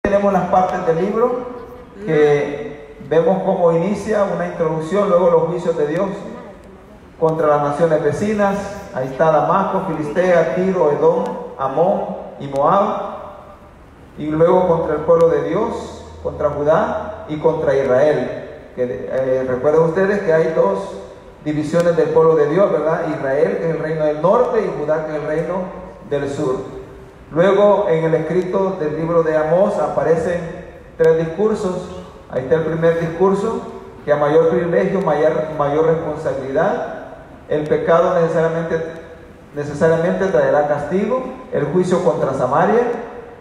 Tenemos las partes del libro que vemos cómo inicia una introducción, luego los juicios de Dios contra las naciones vecinas. Ahí está Damasco, Filistea, Tiro, Edom, Amón y Moab. Y luego contra el pueblo de Dios, contra Judá y contra Israel. Recuerden ustedes que hay dos divisiones del pueblo de Dios, ¿verdad? Israel, que es el reino del norte, y Judá, que es el reino del sur. Luego, en el escrito del libro de Amós aparecen tres discursos. Ahí está el primer discurso, que a mayor privilegio, mayor responsabilidad. El pecado necesariamente traerá castigo. El juicio contra Samaria.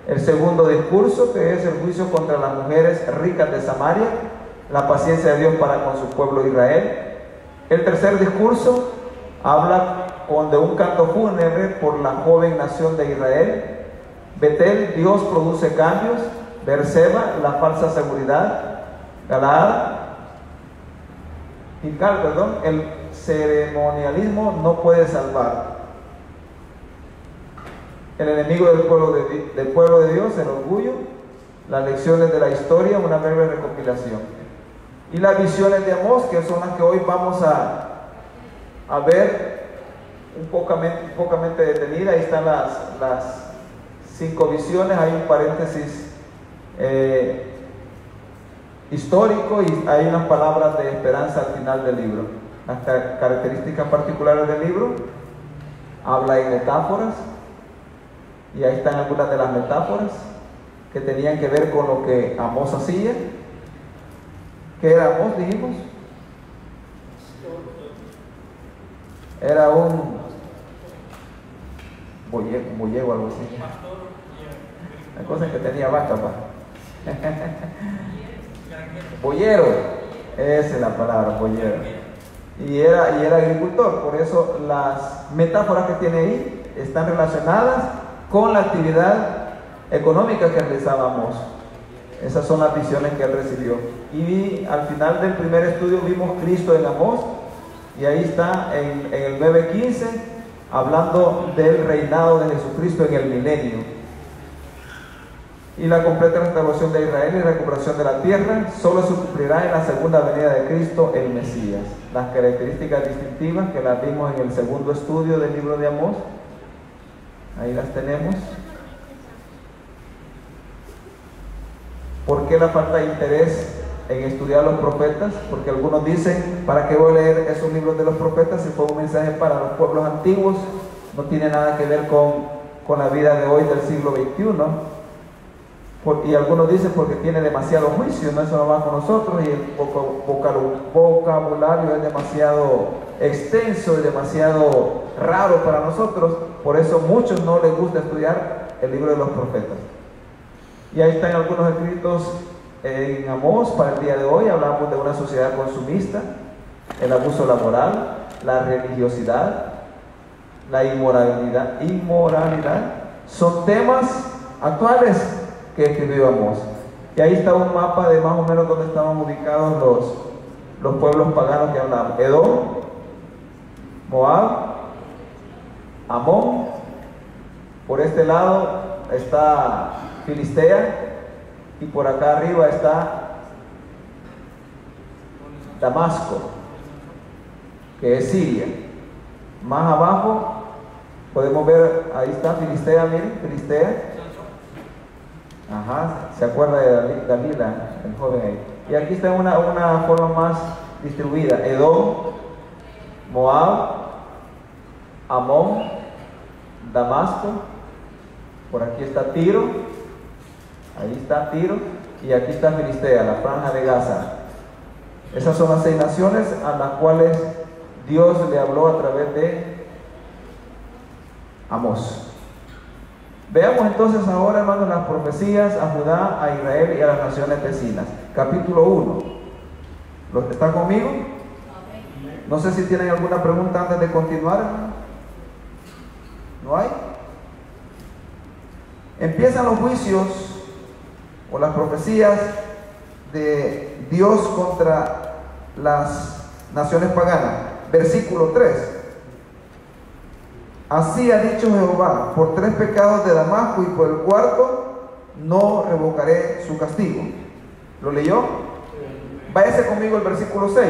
El segundo discurso, que es el juicio contra las mujeres ricas de Samaria. La paciencia de Dios para con su pueblo Israel. El tercer discurso habla de un canto fúnebre por la joven nación de Israel. Betel, Dios produce cambios. Berseba, la falsa seguridad. Galaad, el ceremonialismo no puede salvar. El enemigo del pueblo de Dios, el orgullo. Las lecciones de la historia, una breve recopilación. Y las visiones de Amós, que son las que hoy vamos a ver un pocamente detenida. Ahí están las 5 visiones. Hay un paréntesis histórico y hay unas palabras de esperanza al final del libro. Las características particulares del libro, habla en metáforas, y ahí están algunas de las metáforas que tenían que ver con lo que Amós hacía. ¿Qué era Amós, dijimos? Era un boyego, algo así. La cosa es que tenía vaca, boyero, esa es la palabra, boyero. Y era agricultor. Por eso las metáforas que tiene ahí están relacionadas con la actividad económica que realizaba Amós. Esas son las visiones que él recibió. Y al final del primer estudio vimos Cristo en Amós, y ahí está en el 9:15 hablando del reinado de Jesucristo en el milenio. Y la completa restauración de Israel y recuperación de la tierra solo se cumplirá en la segunda venida de Cristo, el Mesías. Las características distintivas que las vimos en el segundo estudio del libro de Amós, ahí las tenemos. ¿Por qué la falta de interés en estudiar los profetas? Porque algunos dicen, ¿para qué voy a leer esos libros de los profetas si fue un mensaje para los pueblos antiguos? No tiene nada que ver con la vida de hoy del siglo XXI. Y algunos dicen porque tiene demasiado juicio, no, eso no va con nosotros, y el vocabulario es demasiado extenso y demasiado raro para nosotros. Por eso muchos no les gusta estudiar el libro de los profetas. Y ahí están algunos escritos en Amós para el día de hoy. Hablamos de una sociedad consumista, el abuso laboral, la religiosidad, la inmoralidad. Son temas actuales que escribió Amós. Y ahí está un mapa de más o menos donde estaban ubicados los pueblos paganos que hablamos: Edom, Moab, Amón. Por este lado está Filistea, y por acá arriba está Damasco, que es Siria. Más abajo podemos ver, ahí está Filistea, miren, Filistea. Ajá, se acuerda de Dalila, el joven ahí. Y aquí está una forma más distribuida: Edom, Moab, Amón, Damasco. Por aquí está Tiro, ahí está Tiro, y aquí está Filistea, la franja de Gaza. Esas son las 6 naciones a las cuales Dios le habló a través de Amós. Veamos entonces ahora, hermanos, las profecías a Judá, a Israel y a las naciones vecinas. Capítulo 1. ¿Están conmigo? No sé si tienen alguna pregunta antes de continuar. ¿No hay? Empiezan los juicios o las profecías de Dios contra las naciones paganas. Versículo 3. Así ha dicho Jehová: por 3 pecados de Damasco y por el 4, no revocaré su castigo. ¿Lo leyó? Váyase conmigo al versículo 6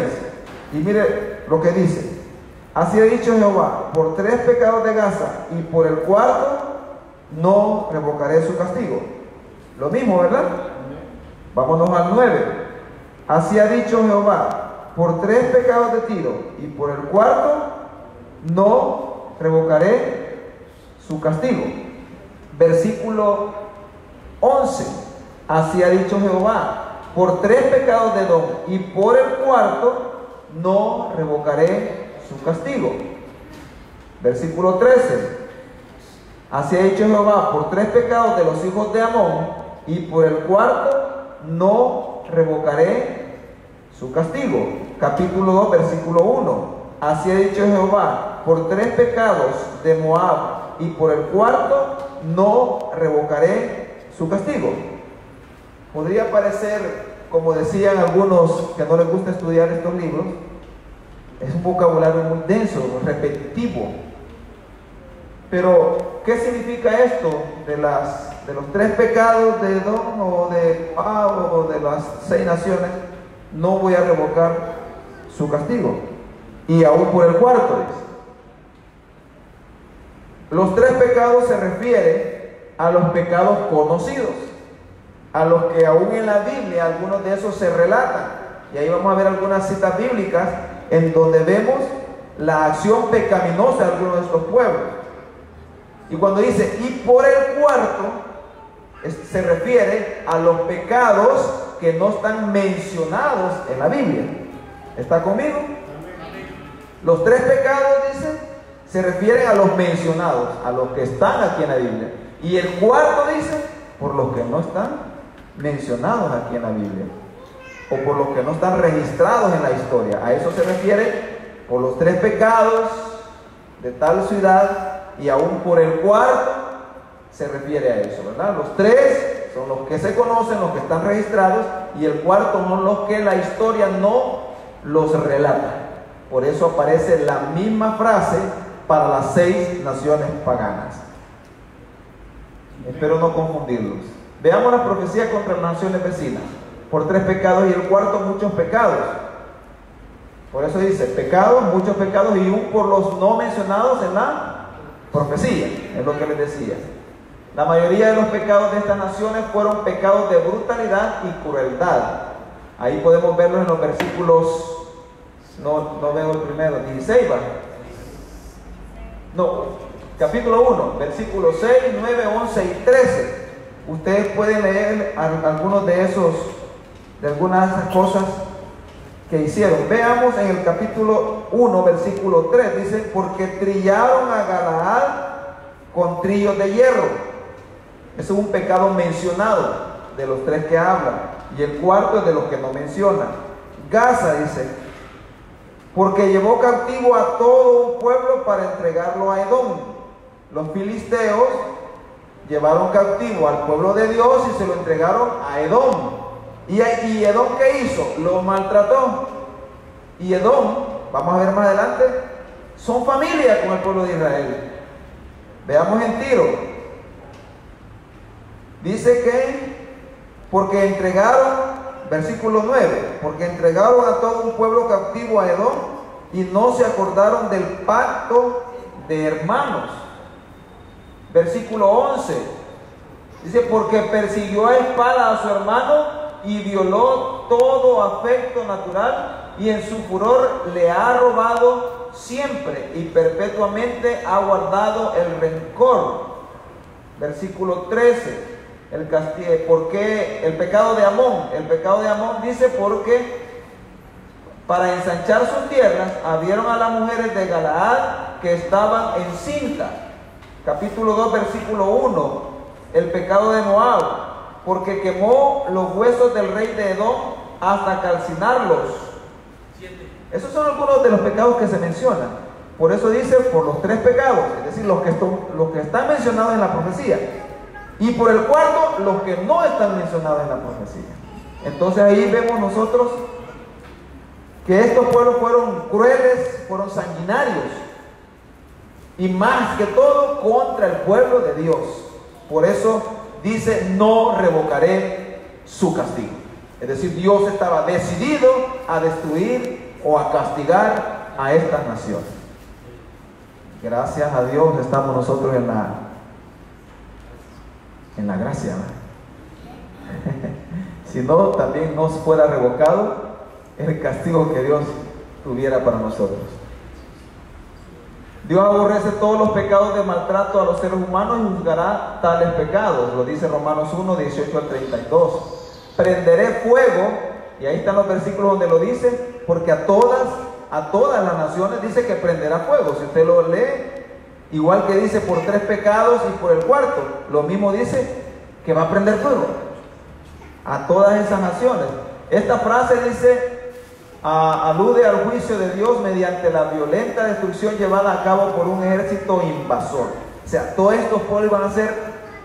y mire lo que dice. Así ha dicho Jehová, por 3 pecados de Gaza y por el cuarto no revocaré su castigo. Lo mismo, ¿verdad? Vámonos al 9. Así ha dicho Jehová, por 3 pecados de Tiro y por el cuarto no revocaré su castigo. Versículo 11. Así ha dicho Jehová, por 3 pecados de Edom y por el cuarto no revocaré su castigo. Versículo 13. Así ha dicho Jehová, por 3 pecados de los hijos de Amón y por el cuarto no revocaré su castigo. Capítulo 2, versículo 1. Así ha dicho Jehová, por 3 pecados de Moab y por el cuarto no revocaré su castigo. Podría parecer, como decían algunos que no les gusta estudiar estos libros, es un vocabulario muy denso, repetitivo. Pero, ¿qué significa esto de los 3 pecados de Edom o de Moab o de las 6 naciones? No voy a revocar su castigo. Y aún por el cuarto dice. Los 3 pecados se refieren a los pecados conocidos, a los que aún en la Biblia algunos de esos se relatan. Y ahí vamos a ver algunas citas bíblicas en donde vemos la acción pecaminosa de algunos de estos pueblos. Y cuando dice, y por el cuarto, se refiere a los pecados que no están mencionados en la Biblia. ¿Está conmigo? Los 3 pecados, dice, se refieren a los mencionados, a los que están aquí en la Biblia. Y el cuarto dice, por los que no están mencionados aquí en la Biblia, o por los que no están registrados en la historia. A eso se refiere por los 3 pecados de tal ciudad, y aún por el cuarto se refiere a eso, ¿verdad? Los 3 son los que se conocen, los que están registrados, y el cuarto son los que la historia no los relata. Por eso aparece la misma frase para las 6 naciones paganas. Espero no confundirlos. Veamos la profecía contra las naciones vecinas. Por 3 pecados y el cuarto muchos pecados. Por eso dice, pecados, muchos pecados y un por los no mencionados en la profecía, es lo que les decía. La mayoría de los pecados de estas naciones fueron pecados de brutalidad y crueldad. Ahí podemos verlos en los versículos, no veo el primero, 16 va. No, capítulo 1, versículos 6, 9, 11 y 13. Ustedes pueden leer algunos de algunas de esas cosas que hicieron. Veamos en el capítulo 1, versículo 3, dice, porque trillaron a Galaad con trillos de hierro. Eso es un pecado mencionado de los 3 que hablan, y el cuarto es de los que no mencionan. Gaza dice, porque llevó cautivo a todo un pueblo para entregarlo a Edom. Los filisteos llevaron cautivo al pueblo de Dios y se lo entregaron a Edom. ¿Y Edom qué hizo? Lo maltrató. Y Edom, vamos a ver más adelante, son familia con el pueblo de Israel. Veamos en Tiro. Dice que, porque entregaron, versículo 9, porque entregaron a todo un pueblo cautivo a Edom y no se acordaron del pacto de hermanos. Versículo 11, dice, porque persiguió a espada a su hermano y violó todo afecto natural, y en su furor le ha robado siempre y perpetuamente ha guardado el rencor. Versículo 13, porque el pecado de Amón, dice, porque para ensanchar sus tierras abrieron a las mujeres de Galaad que estaban encintas. Capítulo 2, versículo 1, el pecado de Moab, porque quemó los huesos del rey de Edom hasta calcinarlos. Esos son algunos de los pecados que se mencionan. Por eso dice, por los 3 pecados, es decir, los que están mencionados en la profecía. Y por el cuarto, los que no están mencionados en la profecía. Entonces ahí vemos nosotros que estos pueblos fueron crueles, fueron sanguinarios. Y más que todo contra el pueblo de Dios. Por eso dice: no revocaré su castigo. Es decir, Dios estaba decidido a destruir o a castigar a estas naciones. Gracias a Dios estamos nosotros en la gracia, ¿no? Si no, también nos fuera revocado el castigo que Dios tuviera para nosotros. Dios aborrece todos los pecados de maltrato a los seres humanos y juzgará tales pecados. Lo dice Romanos 1, 18 al 32. Prenderé fuego, y ahí están los versículos donde lo dice, porque a todas las naciones dice que prenderá fuego. Si usted lo lee, igual que dice por 3 pecados y por el cuarto, lo mismo dice que va a prender fuego a todas esas naciones. Esta frase dice, alude al juicio de Dios mediante la violenta destrucción llevada a cabo por un ejército invasor. O sea, todos estos pueblos van a ser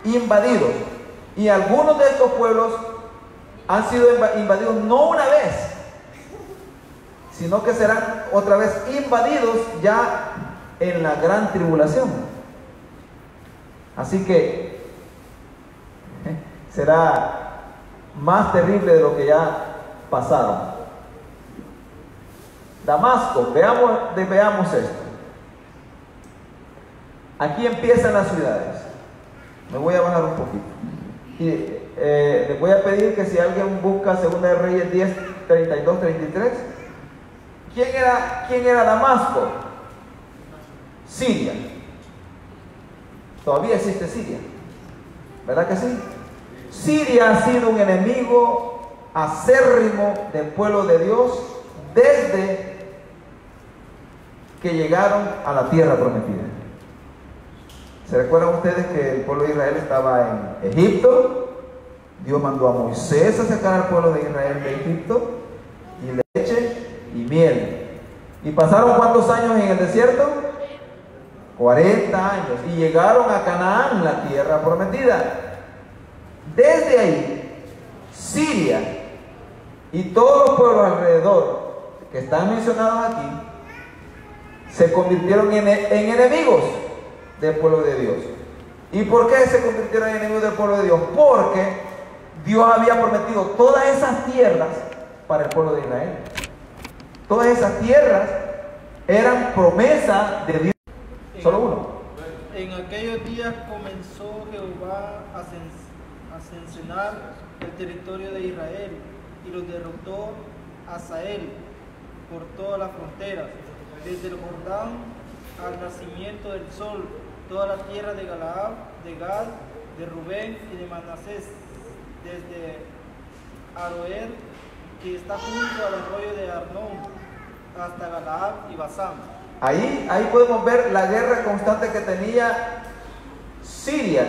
invadidos, y algunos de estos pueblos han sido invadidos no una vez, sino que serán otra vez invadidos ya en la gran tribulación. Así que será más terrible de lo que ya pasaron. Damasco, veamos esto. Aquí empiezan las ciudades. Me voy a bajar un poquito. Y les voy a pedir que si alguien busca 2 de Reyes 10, 32, 33. ¿Quién era Damasco? Siria. Todavía existe Siria, ¿verdad que sí? Siria ha sido un enemigo acérrimo del pueblo de Dios desde que llegaron a la tierra prometida. ¿Se recuerdan ustedes que el pueblo de Israel estaba en Egipto? Dios mandó a Moisés a sacar al pueblo de Israel de Egipto, y leche y miel. ¿Y pasaron cuántos años en el desierto? 40 años. Y llegaron a Canaán, la tierra prometida. Desde ahí, Siria y todos los pueblos alrededor que están mencionados aquí se convirtieron en enemigos del pueblo de Dios. ¿Y por qué se convirtieron en enemigos del pueblo de Dios? Porque Dios había prometido todas esas tierras para el pueblo de Israel. Todas esas tierras eran promesa de Dios. Solo uno. En aquellos días comenzó Jehová a censurar el territorio de Israel, y los derrotó a Hazael por todas las fronteras, desde el Jordán al nacimiento del sol, toda la tierra de Galaad, de Gad, de Rubén y de Manasés, desde Aroer, que está junto al arroyo de Arnón, hasta Galaad y Basán. Ahí podemos ver la guerra constante que tenía Siria,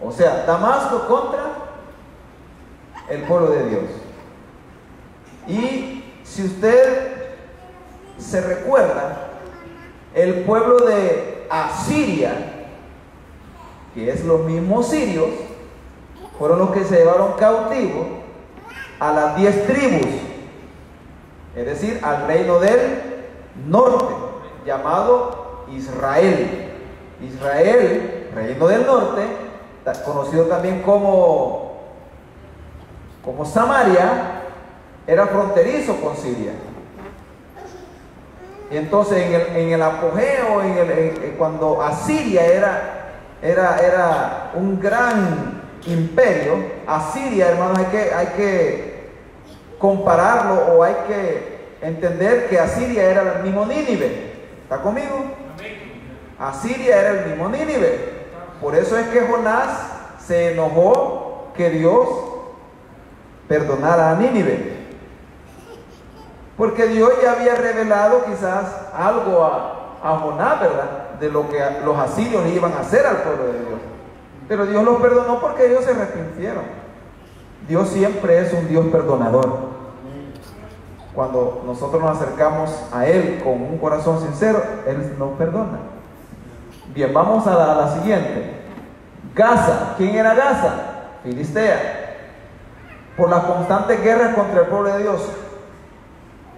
o sea, Damasco contra el pueblo de Dios. Y si usted se recuerda, el pueblo de Asiria, que es los mismos sirios, fueron los que se llevaron cautivo a las 10 tribus, es decir, al reino del norte, llamado Israel. Israel, reino del norte, conocido también como Samaria, era fronterizo con Siria. Y entonces en el apogeo, cuando Asiria era un gran imperio, Asiria, hermanos, hay que compararlo, o hay que entender que Asiria era el mismo Nínive. ¿Está conmigo? Asiria era el mismo Nínive. Por eso es que Jonás se enojó que Dios perdonara a Nínive, porque Dios ya había revelado quizás algo a Jonás, ¿verdad?, de lo que los asirios le iban a hacer al pueblo de Dios. Pero Dios los perdonó porque ellos se arrepintieron. Dios siempre es un Dios perdonador. Cuando nosotros nos acercamos a Él con un corazón sincero, Él nos perdona. Bien, vamos a la siguiente. Gaza. ¿Quién era Gaza? Filistea. Por las constantes guerras contra el pueblo de Dios.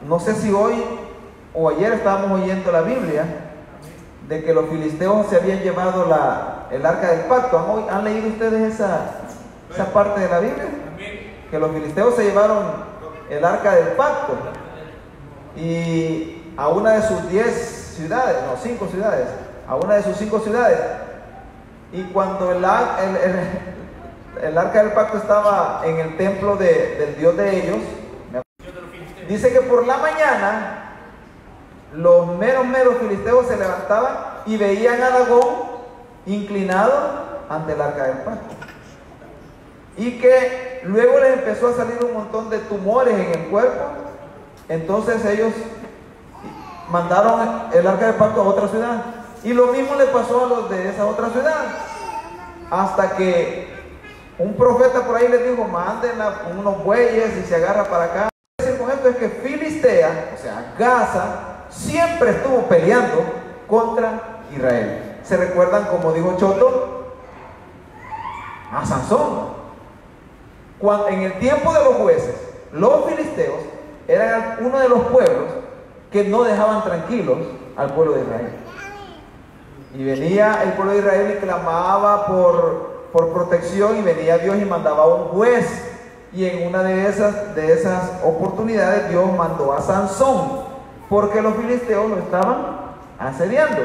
No sé si hoy o ayer estábamos oyendo la Biblia de que los filisteos se habían llevado la el arca del pacto. ¿Han leído ustedes esa parte de la Biblia? Que los filisteos se llevaron el arca del pacto y a una de sus 10 ciudades, no, 5 ciudades, a una de sus 5 ciudades. Y cuando el arca del pacto estaba en el templo del Dios de ellos, dice que por la mañana los meros filisteos se levantaban y veían a Dagón inclinado ante el arca del pacto. Y que luego les empezó a salir un montón de tumores en el cuerpo. Entonces ellos mandaron el arca del pacto a otra ciudad. Y lo mismo le pasó a los de esa otra ciudad. Hasta que un profeta por ahí les dijo, manden unos bueyes y se agarra para acá. Lo que quiero decir con esto es que Filistea, o sea, Gaza, siempre estuvo peleando contra Israel. ¿Se recuerdan, como dijo Choto, a Sansón? En el tiempo de los jueces, los filisteos eran uno de los pueblos que no dejaban tranquilos al pueblo de Israel. Y venía el pueblo de Israel y clamaba por protección, y venía Dios y mandaba un juez. Y en una de esas oportunidades Dios mandó a Sansón, porque los filisteos lo estaban asediando.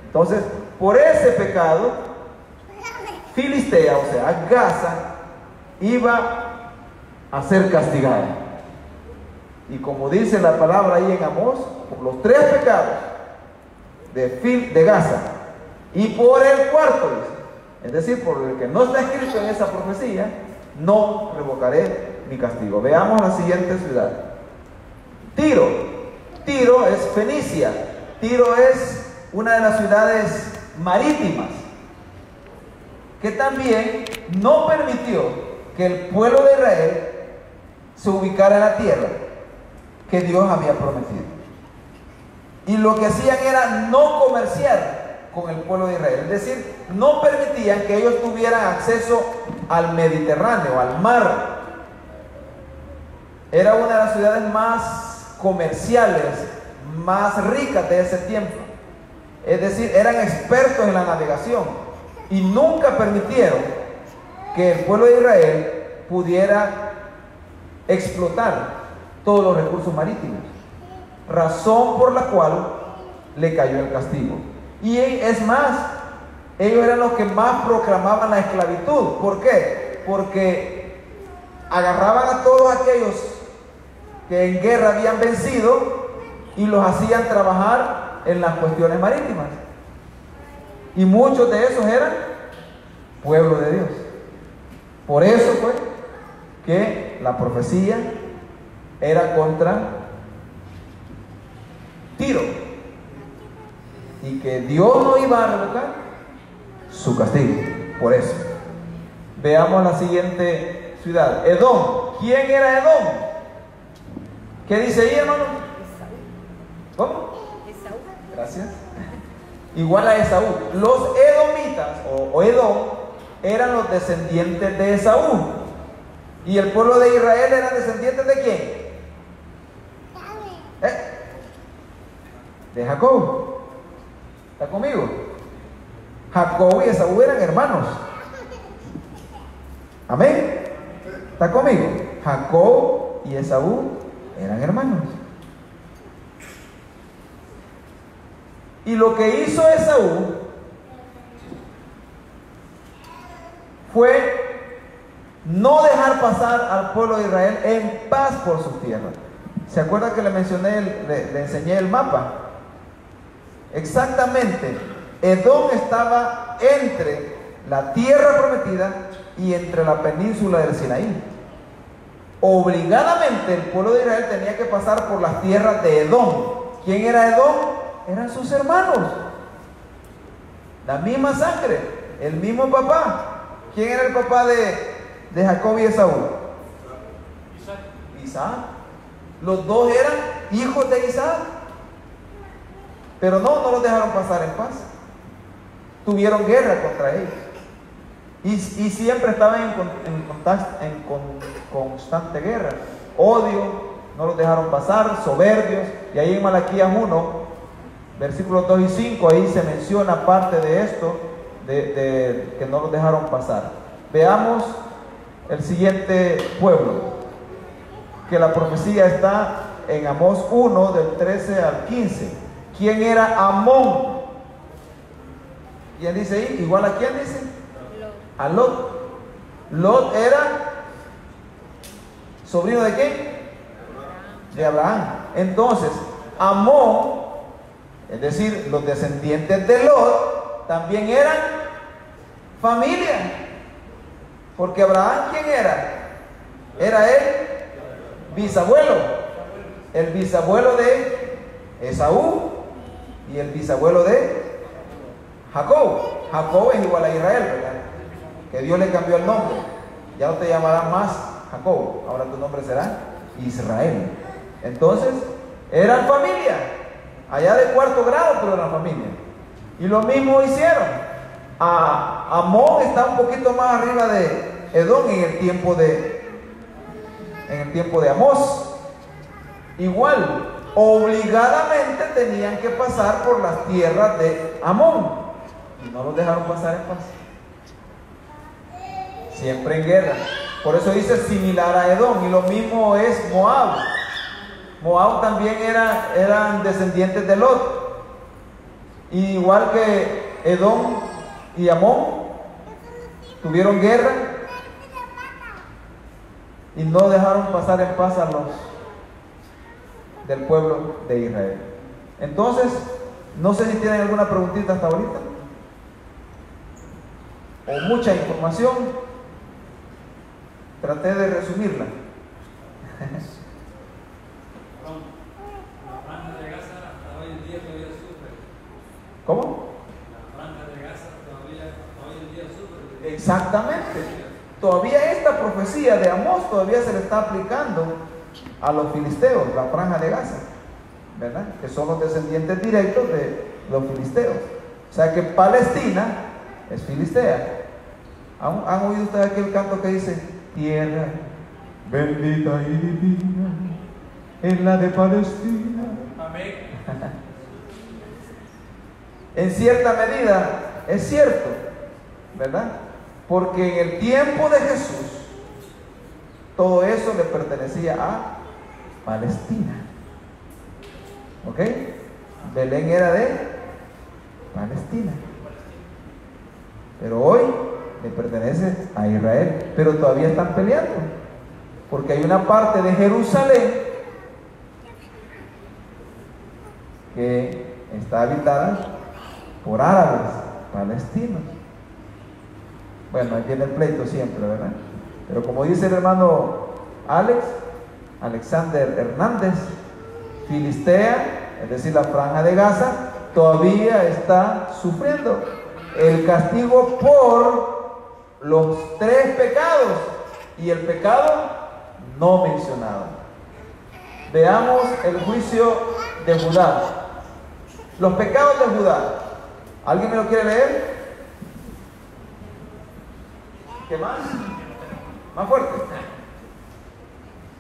Entonces, por ese pecado, Filistea, o sea, Gaza, iba a ser castigada. Y como dice la palabra ahí en Amós, por los 3 pecados de Gaza y por el cuarto, es decir, por el que no está escrito en esa profecía, no revocaré mi castigo. Veamos la siguiente ciudad. Tiro. Tiro es Fenicia. Tiro es una de las ciudades marítimas que también no permitió que el pueblo de Israel se ubicara en la tierra que Dios había prometido. Y lo que hacían era no comerciar con el pueblo de Israel, es decir, no permitían que ellos tuvieran acceso al Mediterráneo, al mar. Era una de las ciudades más comerciales, más ricas de ese tiempo. Es decir, eran expertos en la navegación y nunca permitieron que el pueblo de Israel pudiera explotar todos los recursos marítimos, razón por la cual le cayó el castigo. Y es más, ellos eran los que más proclamaban la esclavitud. ¿Por qué? Porque agarraban a todos aquellos que en guerra habían vencido y los hacían trabajar en las cuestiones marítimas, y muchos de esos eran pueblo de Dios. Por eso fue que la profecía era contra Tiro y que Dios no iba a revocar su castigo. Por eso, veamos la siguiente ciudad, Edom. ¿Quién era Edom? ¿Qué dice ahí, hermano? ¿Cómo? Gracias. Igual a Esaú. Los edomitas o Edom eran los descendientes de Esaú. ¿Y el pueblo de Israel eran descendientes de quién? De Jacob. ¿Está conmigo? Jacob y Esaú eran hermanos. Amén. ¿Está conmigo? Jacob y Esaú eran hermanos. Y lo que hizo Esaú fue no dejar pasar al pueblo de Israel en paz por sus tierras. ¿Se acuerdan que le mencioné, le enseñé el mapa? Exactamente, Edom estaba entre la tierra prometida y entre la península del Sinaí. Obligadamente el pueblo de Israel tenía que pasar por las tierras de Edom. ¿Quién era Edom? Eran sus hermanos, la misma sangre, el mismo papá. ¿Quién era el papá de Jacob y Esaú? Isaac. Los dos eran hijos de Isaac, pero no los dejaron pasar en paz. Tuvieron guerra contra ellos y siempre estaban en constante guerra, odio, no los dejaron pasar, soberbios. Y ahí en Malaquías 1, versículos 2 y 5, ahí se menciona parte de esto, que no los dejaron pasar. Veamos el siguiente pueblo, que la profecía está en Amós 1, del 13 al 15. ¿Quién era Amón? ¿Quién dice ahí? ¿Igual a quién dice? A Lot. Lot era sobrino de quién? De Abraham. Entonces, Amón, es decir, los descendientes de Lot, también eran familia. Porque Abraham, ¿quién era? Era el bisabuelo. El bisabuelo de Esaú y el bisabuelo de Jacob. Jacob es igual a Israel, ¿verdad? Que Dios le cambió el nombre. Ya no te llamarán más Jacob, ahora tu nombre será Israel. Entonces, eran familia. Allá de cuarto grado, pero eran familia. Y lo mismo hicieron. Amón está un poquito más arriba de Edom en el tiempo de Amós. Igual, obligadamente tenían que pasar por las tierras de Amón y no los dejaron pasar en paz. Siempre en guerra. Por eso dice similar a Edom. Y lo mismo es Moab. Moab también eran descendientes de Lot. Y igual que Edom y Amón tuvieron guerra y no dejaron pasar en paz a los del pueblo de Israel. Entonces, no sé si tienen alguna preguntita hasta ahorita o mucha información. Traté de resumirla. La franja de Gaza hasta hoy en día todavía sufre. ¿Cómo? La franja de Gaza todavía hoy en día sufre. Exactamente. Todavía esta profecía de Amós todavía se le está aplicando a los filisteos, la franja de Gaza, ¿verdad? Que son los descendientes directos de los filisteos. O sea que Palestina es filistea. ¿Han oído ustedes aquel canto que dice: tierra bendita y divina es la de Palestina? Amén. En cierta medida es cierto, ¿verdad? Porque en el tiempo de Jesús todo eso le pertenecía a Palestina. ¿Ok? Belén era de Palestina. Pero hoy le pertenece a Israel. Pero todavía están peleando. Porque hay una parte de Jerusalén que está habitada por árabes palestinos. Bueno, ahí viene el pleito siempre, ¿verdad? Pero como dice el hermano Alexander Hernández, Filistea, es decir, la franja de Gaza, todavía está sufriendo el castigo por los 3 pecados y el pecado no mencionado. Veamos el juicio de Judá. Los pecados de Judá. ¿Alguien me lo quiere leer? ¿Qué más? Más fuerte.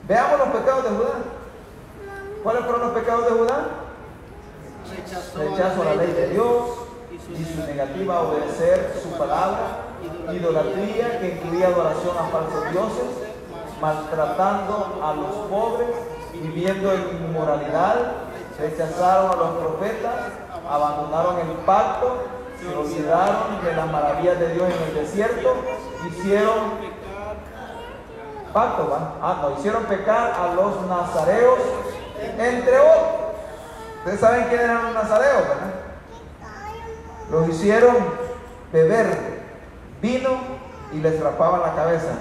Veamos los pecados de Judá. ¿Cuáles fueron los pecados de Judá? Rechazo a la ley de Dios y su negativa a obedecer su palabra, idolatría que incluía adoración a falsos dioses, maltratando a los pobres, viviendo en inmoralidad, rechazaron a los profetas, abandonaron el pacto, se olvidaron de las maravillas de Dios en el desierto, hicieron pacto, hicieron pecar a los nazareos, entre otros. Ustedes saben quiénes eran los nazareos, ¿verdad? Los hicieron beber vino y les rapaban la cabeza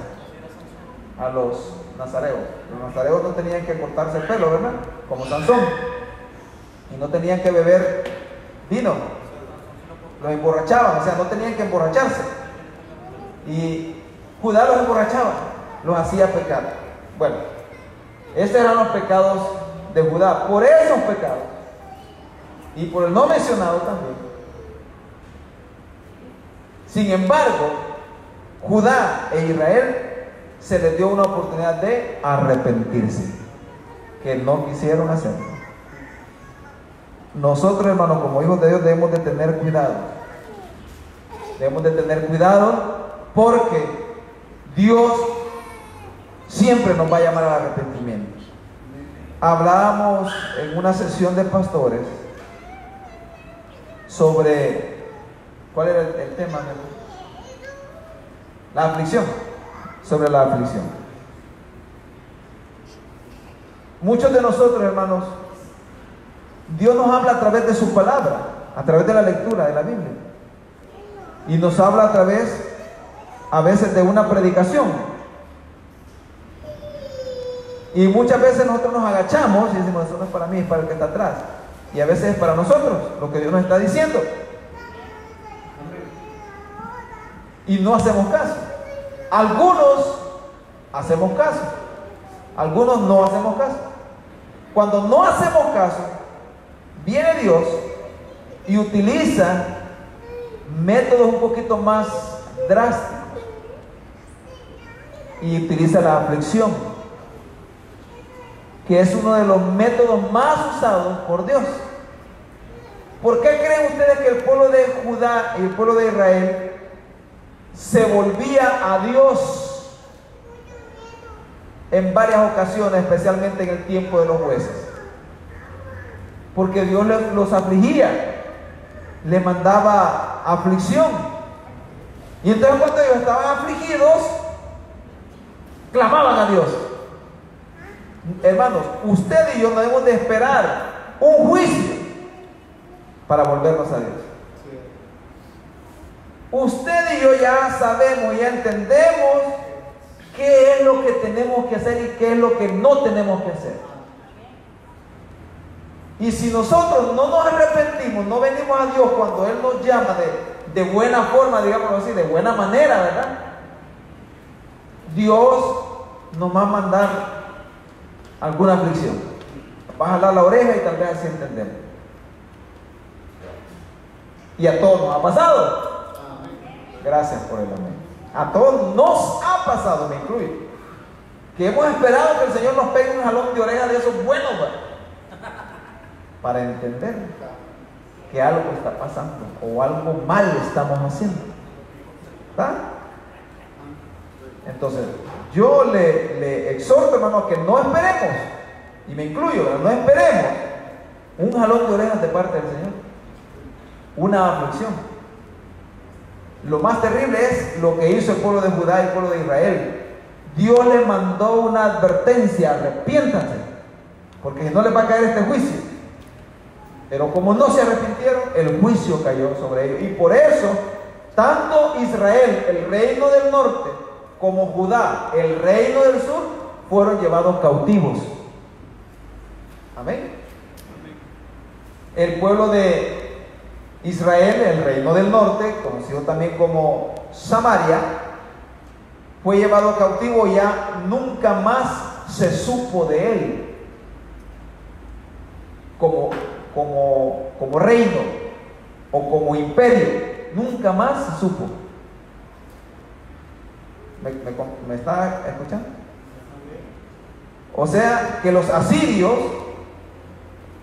a los nazareos. Los nazareos no tenían que cortarse el pelo, ¿verdad? Como Sansón. Y no tenían que beber vino. Los emborrachaban, o sea, no tenían que emborracharse. Y Judá los emborrachaba, los hacía pecar. Bueno, esos eran los pecados de Judá. Por esos pecados y por el no mencionado también. Sin embargo, Judá e Israel se les dio una oportunidad de arrepentirse, que no quisieron hacerlo. Nosotros, hermanos, como hijos de Dios, debemos de tener cuidado Debemos de tener cuidado porque Dios siempre nos va a llamar al arrepentimiento. Hablábamos en una sesión de pastores sobre, ¿cuál era el tema? La aflicción, sobre la aflicción. Muchos de nosotros, hermanos, Dios nos habla a través de su palabra, a través de la lectura de la Biblia. Y nos habla a veces de una predicación. Y muchas veces nosotros nos agachamos y decimos, eso no es para mí, es para el que está atrás. Y a veces es para nosotros, lo que Dios nos está diciendo. Y no hacemos caso. Algunos hacemos caso, algunos no hacemos caso. Cuando no hacemos caso, viene Dios y utiliza métodos un poquito más drásticos y utiliza la aflicción, que es uno de los métodos más usados por Dios. ¿Por qué creen ustedes que el pueblo de Judá y el pueblo de Israel se volvía a Dios en varias ocasiones, especialmente en el tiempo de los jueces? Porque Dios los afligía, le mandaba aflicción. Y entonces cuando ellos estaban afligidos, clamaban a Dios. Hermanos, usted y yo no debemos de esperar un juicio para volvernos a Dios. Usted y yo ya sabemos, ya entendemos qué es lo que tenemos que hacer y qué es lo que no tenemos que hacer. Y si nosotros no nos arrepentimos, no venimos a Dios cuando Él nos llama de buena forma, digámoslo así, de buena manera, ¿verdad? Dios nos va a mandar alguna aflicción. Va a jalar la oreja y tal vez así entendemos. Y a todos nos ha pasado. Gracias por el amén. A todos nos ha pasado, me incluyo, que hemos esperado que el Señor nos pegue un jalón de oreja de esos buenos, para entender que algo está pasando o algo mal estamos haciendo. ¿Está? Entonces, yo le exhorto, hermano, a que no esperemos, y me incluyo, no esperemos un jalón de orejas de parte del Señor, una aflicción. Lo más terrible es lo que hizo el pueblo de Judá y el pueblo de Israel. Dios les mandó una advertencia: arrepiéntanse, porque no les va a caer este juicio. Pero como no se arrepintieron, el juicio cayó sobre ellos. Y por eso, tanto Israel, el reino del norte, como Judá, el reino del sur, fueron llevados cautivos. Amén. El pueblo de Israel, el reino del norte, conocido también como Samaria, fue llevado cautivo y ya nunca más se supo de él como reino o como imperio. Nunca más se supo. ¿Me está escuchando? O sea que los asirios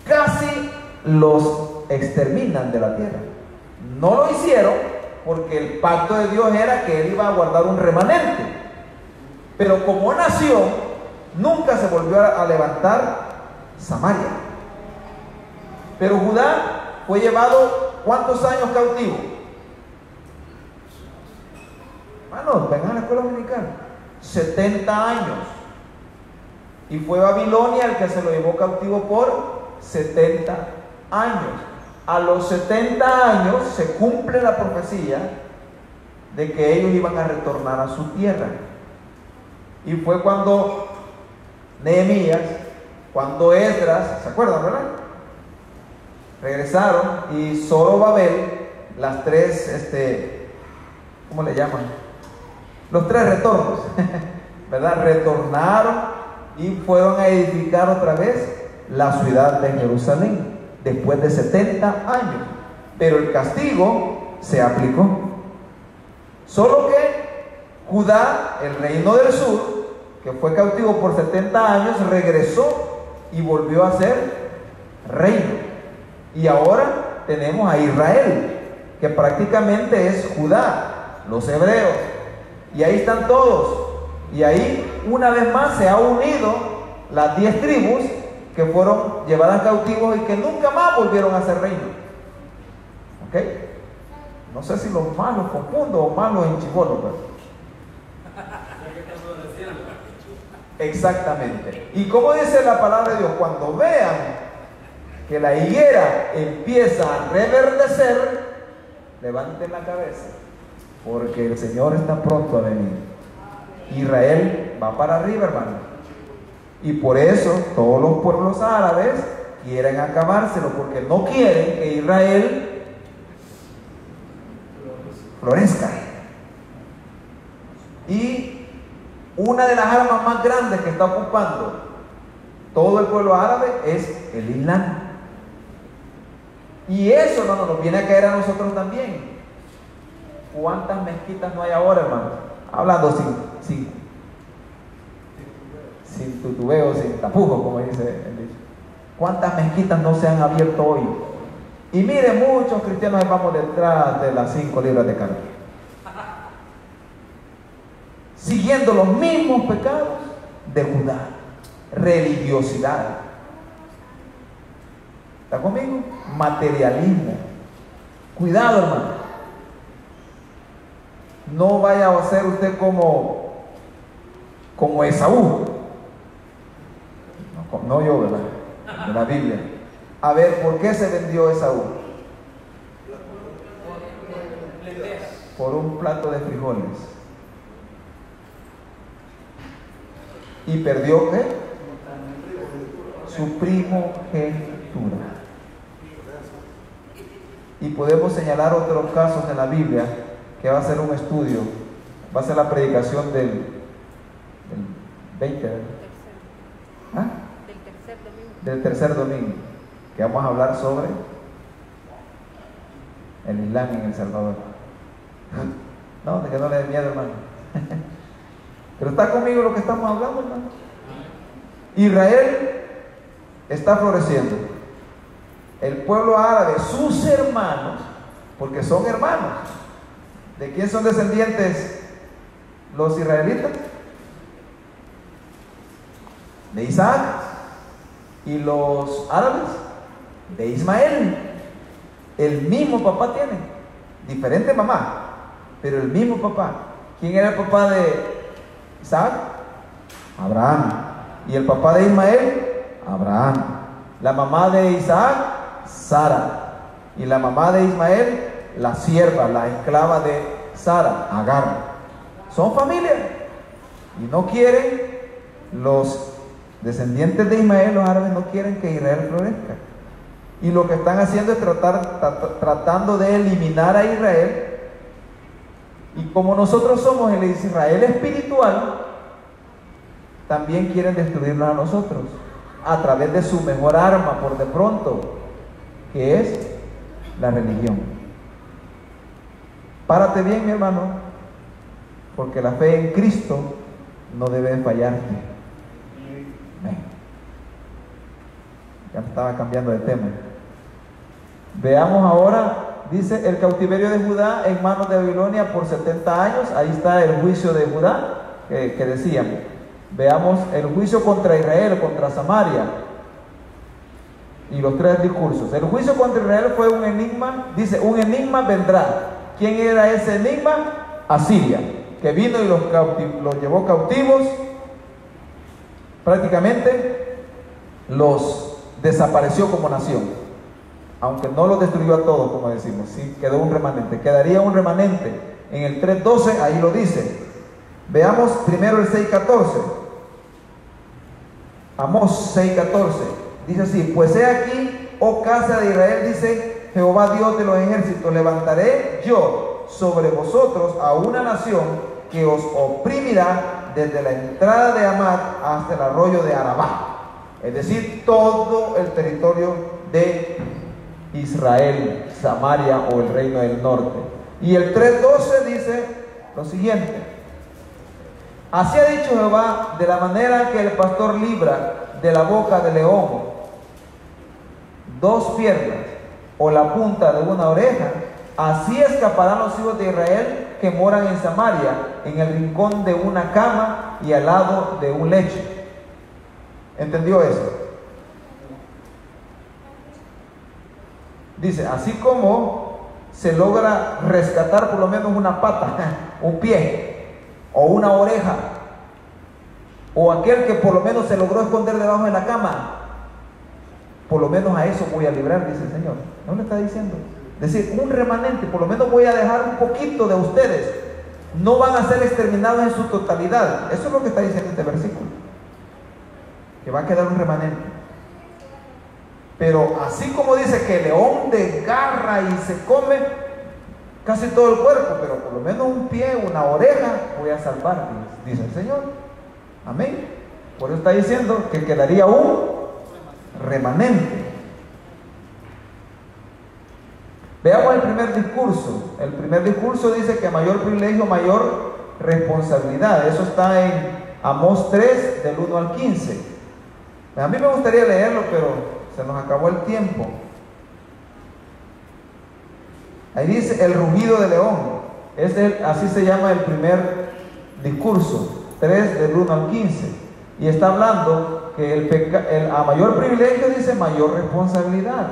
casi los exterminan de la tierra. No lo hicieron porque el pacto de Dios era que Él iba a guardar un remanente, pero como nación nunca se volvió a levantar Samaria. Pero Judá fue llevado ¿cuántos años cautivo? Hermanos, vengan a la escuela dominical. 70 años. Y fue Babilonia el que se lo llevó cautivo por 70 años. A los 70 años se cumple la profecía de que ellos iban a retornar a su tierra. Y fue cuando Nehemías, cuando Esdras, ¿se acuerdan, verdad? Regresaron y Zorobabel, las tres, ¿cómo le llaman? Los tres retornos, ¿verdad? Retornaron y fueron a edificar otra vez la ciudad de Jerusalén después de 70 años. Pero el castigo se aplicó. Solo que Judá, el reino del sur, que fue cautivo por 70 años, regresó y volvió a ser reino. Y ahora tenemos a Israel, que prácticamente es Judá, los hebreos. Y ahí están todos. Y ahí una vez más se ha unido las 10 tribus que fueron llevadas cautivos y que nunca más volvieron a ser reino. ¿Ok? No sé si los malos confundo o malos en chivolo, pero... Exactamente. Y como dice la palabra de Dios, cuando vean que la higuera empieza a reverdecer, levanten la cabeza, porque el Señor está pronto a venir. Israel va para arriba, hermano. Y por eso todos los pueblos árabes quieren acabárselo, porque no quieren que Israel florezca. Y una de las armas más grandes que está ocupando todo el pueblo árabe es el Islam. Y eso, hermano, nos viene a caer a nosotros también. ¿Cuántas mezquitas no hay ahora, hermano? Hablando sin tutubeo, sin tapujo, como dice el dicho. ¿Cuántas mezquitas no se han abierto hoy? Y mire, muchos cristianos vamos detrás de las 5 libras de carne, siguiendo los mismos pecados de Judá. Religiosidad. ¿Está conmigo? Materialismo. Cuidado, hermano. No vaya a ser usted como Esaú. No yo, ¿verdad? De la Biblia. A ver, ¿por qué se vendió Esaú? Por un plato de frijoles. Y perdió, ¿qué? Su primogenitura. Y podemos señalar otros casos en la Biblia que va a ser un estudio, va a ser la predicación del 20, ¿verdad? ¿Ah? Del tercer domingo, que vamos a hablar sobre el Islam en El Salvador. No, de que no le dé miedo, hermano. Pero está conmigo lo que estamos hablando, hermano. Israel está floreciendo. El pueblo árabe, sus hermanos, porque son hermanos. ¿De quién son descendientes los israelitas? De Isaac. ¿Y los árabes? De Ismael. El mismo papá tienen, diferente mamá, pero el mismo papá. ¿Quién era el papá de Isaac? Abraham. ¿Y el papá de Ismael? Abraham. La mamá de Isaac, Sara. Y la mamá de Ismael, la sierva, la esclava de Sara, Agar. Son familia. Y no quieren, los descendientes de Ismael, los árabes, no quieren que Israel florezca. Y lo que están haciendo es tratando de eliminar a Israel. Y como nosotros somos el Israel espiritual, también quieren destruirnos a nosotros a través de su mejor arma, por de pronto, que es la religión. Párate bien, mi hermano, porque la fe en Cristo no debe fallarte. Ya estaba cambiando de tema. Veamos ahora, dice, el cautiverio de Judá en manos de Babilonia por 70 años. Ahí está el juicio de Judá que decíamos. Veamos el juicio contra Israel, contra Samaria y los 3 discursos. El juicio contra Israel fue un enigma. Dice, un enigma vendrá. ¿Quién era ese enigma? Asiria, que vino y los llevó cautivos. Prácticamente los desapareció como nación, aunque no los destruyó a todos, como decimos. Sí, quedó un remanente, quedaría un remanente. En el 3:12 ahí lo dice. Veamos primero el 6:14. Amós 6:14 dice así: pues he aquí, oh casa de Israel, dice Jehová Dios de los ejércitos, levantaré yo sobre vosotros a una nación que os oprimirá desde la entrada de Hamat hasta el arroyo de Arabá. Es decir, todo el territorio de Israel, Samaria o el reino del norte. Y el 3:12 dice lo siguiente: así ha dicho Jehová, de la manera que el pastor libra de la boca del león 2 piernas o la punta de una oreja, Así escaparán los hijos de Israel que moran en Samaria, en el rincón de una cama y al lado de un lecho. ¿Entendió eso? Dice, así como se logra rescatar por lo menos una pata, un pie o una oreja, o aquel que por lo menos se logró esconder debajo de la cama, por lo menos a eso voy a librar, dice el Señor. ¿No le está diciendo? Es decir, un remanente, por lo menos voy a dejar un poquito de ustedes. No van a ser exterminados en su totalidad. Eso es lo que está diciendo este versículo. Que va a quedar un remanente. Pero así como dice que el león desgarra y se come casi todo el cuerpo, pero por lo menos un pie, una oreja, voy a salvar, dice el Señor. Amén. Por eso está diciendo que quedaría un remanente. Veamos el primer discurso. El primer discurso dice que mayor privilegio, mayor responsabilidad. Eso está en Amós 3, del 1 al 15. A mí me gustaría leerlo, pero se nos acabó el tiempo. Ahí dice el rugido de león. Así se llama el primer discurso, 3 del 1 al 15. Y está hablando que a mayor privilegio dice mayor responsabilidad.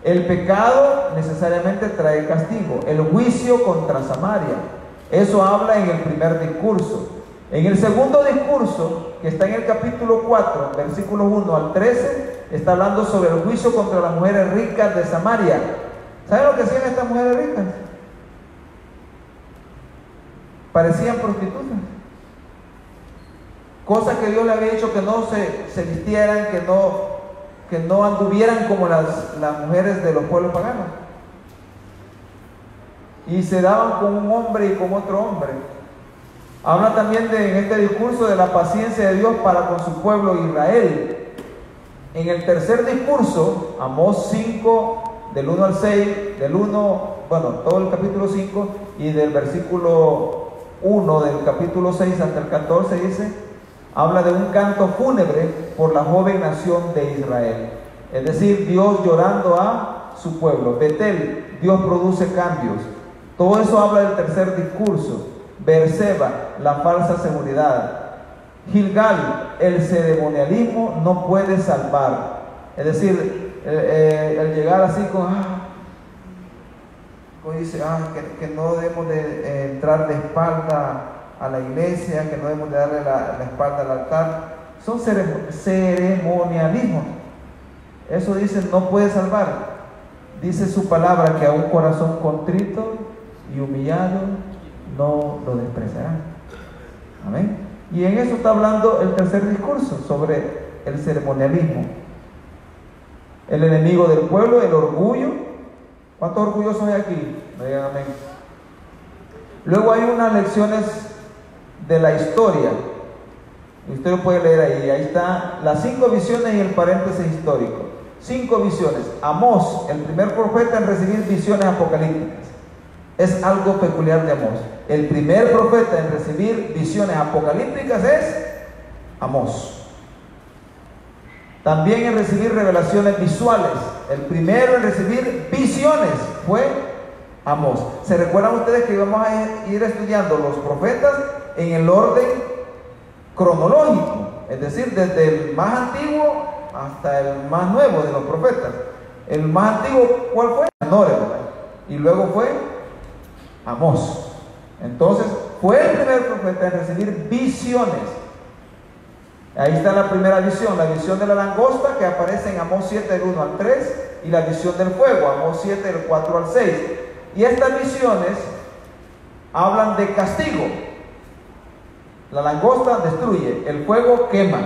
El pecado necesariamente trae castigo. El juicio contra Samaria. Eso habla en el primer discurso. En el segundo discurso, que está en el capítulo 4, versículos 1 al 13, está hablando sobre el juicio contra las mujeres ricas de Samaria. ¿Saben lo que hacían estas mujeres ricas? Parecían prostitutas. Cosas que Dios le había dicho que no se vistieran, que no anduvieran como las mujeres de los pueblos paganos. Y se daban con un hombre y con otro hombre. Habla también en este discurso de la paciencia de Dios para con su pueblo Israel. En el tercer discurso, Amós 5, del 1 al 6, todo el capítulo 5, y del versículo 1 del capítulo 6 hasta el 14, dice, habla de un canto fúnebre por la joven nación de Israel. Es decir, Dios llorando a su pueblo. Betel, Dios produce cambios. Todo eso habla del tercer discurso. Berseba, la falsa seguridad. Gilgal, el ceremonialismo no puede salvar. Es decir, el llegar así que no debemos de entrar de espalda a la iglesia, que no debemos de darle la espalda al altar, son ceremonialismos. Eso dice no puede salvar. Dice su palabra que a un corazón contrito y humillado no lo despreciarán. Amén. Y en eso está hablando el tercer discurso, sobre el ceremonialismo. El enemigo del pueblo, el orgullo. ¿Cuántos orgullosos hay aquí? No digan amén. Luego hay unas lecciones de la historia. Usted lo puede leer ahí. Ahí está las 5 visiones y el paréntesis histórico. 5 visiones. Amós, el primer profeta en recibir visiones apocalípticas. Es algo peculiar de Amós. El primer profeta en recibir visiones apocalípticas es Amós. También en recibir revelaciones visuales. El primero en recibir visiones fue Amós. ¿Se recuerdan ustedes que íbamos a ir estudiando los profetas en el orden cronológico? Es decir, desde el más antiguo hasta el más nuevo de los profetas. El más antiguo, ¿cuál fue? Noé, ¿verdad? Y luego fue Amós. Entonces, fue el primer profeta en recibir visiones. Ahí está la primera visión, la visión de la langosta que aparece en Amós 7 del 1 al 3 y la visión del fuego, Amós 7 del 4 al 6. Y estas visiones hablan de castigo. La langosta destruye, el fuego quema.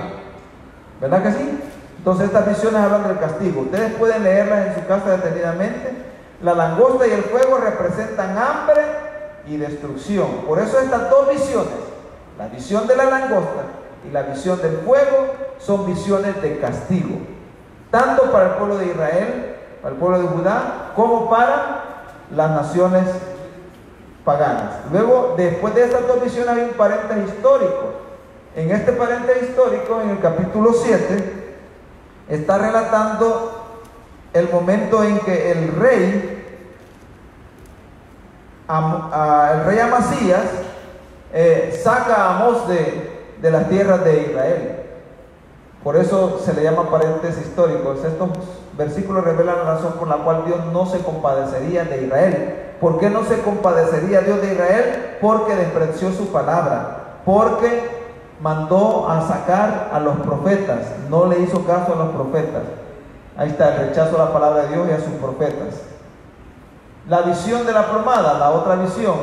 ¿Verdad que sí? Entonces estas visiones hablan del castigo. Ustedes pueden leerlas en su casa detenidamente. La langosta y el fuego representan hambre y destrucción. Por eso estas dos visiones, la visión de la langosta y la visión del fuego, son visiones de castigo, tanto para el pueblo de Israel, para el pueblo de Judá, como para las naciones paganas. Luego, después de estas dos visiones, hay un paréntesis histórico. En este paréntesis histórico, en el capítulo 7, está relatando el momento en que el rey el rey Amasías saca a Amós de las tierras de Israel. Por eso se le llama paréntesis históricos. Estos versículos revelan la razón por la cual Dios no se compadecería de Israel. ¿Por qué no se compadecería Dios de Israel? Porque despreció su palabra, porque mandó a sacar a los profetas, no le hizo caso a los profetas. Ahí está el rechazo a la palabra de Dios y a sus profetas. La visión de la plomada, la otra visión,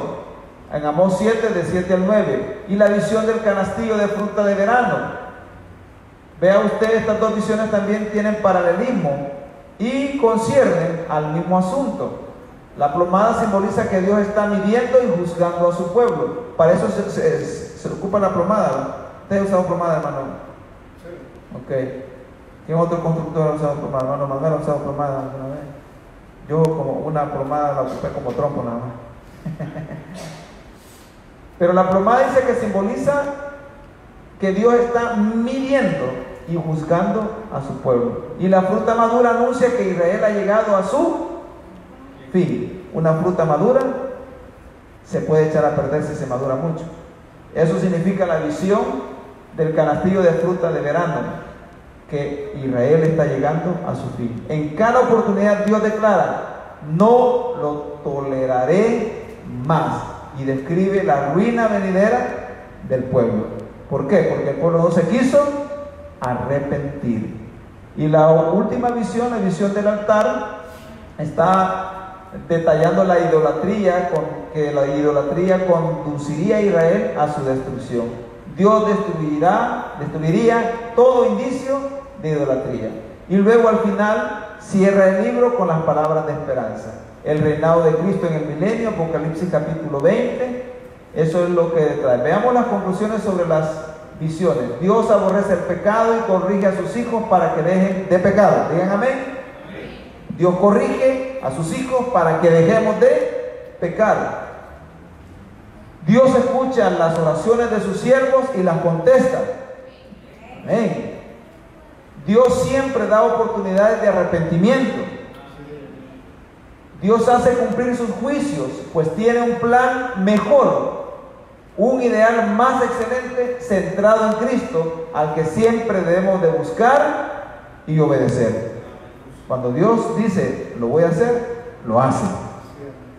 en Amós 7, de 7 al 9, y la visión del canastillo de fruta de verano. Vea usted, estas dos visiones también tienen paralelismo y conciernen al mismo asunto. La plomada simboliza que Dios está midiendo y juzgando a su pueblo. Para eso se ocupa la plomada, ¿no? ¿Usted ha usado plomada, hermano? Sí. Ok. ¿Quién otro constructor ha usado plomada? Hermano Manuel ha usado plomada alguna vez. Yo como una plomada la ocupé como trompo nada más. Pero la plomada dice que simboliza que Dios está midiendo y juzgando a su pueblo. Y la fruta madura anuncia que Israel ha llegado a su fin. Una fruta madura se puede echar a perder si se madura mucho. Eso significa la visión del canastillo de fruta de verano, que Israel está llegando a su fin. En cada oportunidad Dios declara: no lo toleraré más, y describe la ruina venidera del pueblo. ¿Por qué? Porque el pueblo no se quiso arrepentir. Y la última visión, la visión del altar, está detallando la idolatría, que la idolatría conduciría a Israel a su destrucción. Dios destruiría todo indicio de idolatría. Y luego al final cierra el libro con las palabras de esperanza: el reinado de Cristo en el milenio, Apocalipsis capítulo 20. Eso es lo que trae. Veamos las conclusiones sobre las visiones. Dios aborrece el pecado y corrige a sus hijos para que dejen de pecado. Digan amén. Dios corrige a sus hijos para que dejemos de pecar. Dios escucha las oraciones de sus siervos y las contesta. Amén. Dios siempre da oportunidades de arrepentimiento. Dios hace cumplir sus juicios, pues tiene un plan mejor, un ideal más excelente, centrado en Cristo, al que siempre debemos de buscar y obedecer. Cuando Dios dice, lo voy a hacer, lo hace.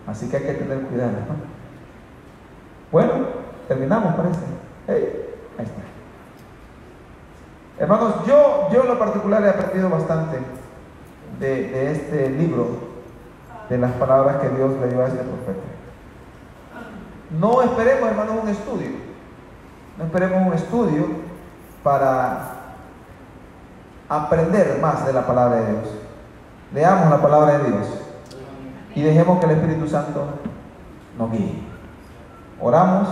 Así que hay que tener cuidado, ¿no? Bueno, terminamos, parece. Hey, ahí está. Hermanos, yo en lo particular he aprendido bastante de este libro, de las palabras que Dios le dio a este profeta. No esperemos, hermanos, un estudio. No esperemos un estudio para aprender más de la palabra de Dios. Leamos la palabra de Dios y dejemos que el Espíritu Santo nos guíe. Oramos.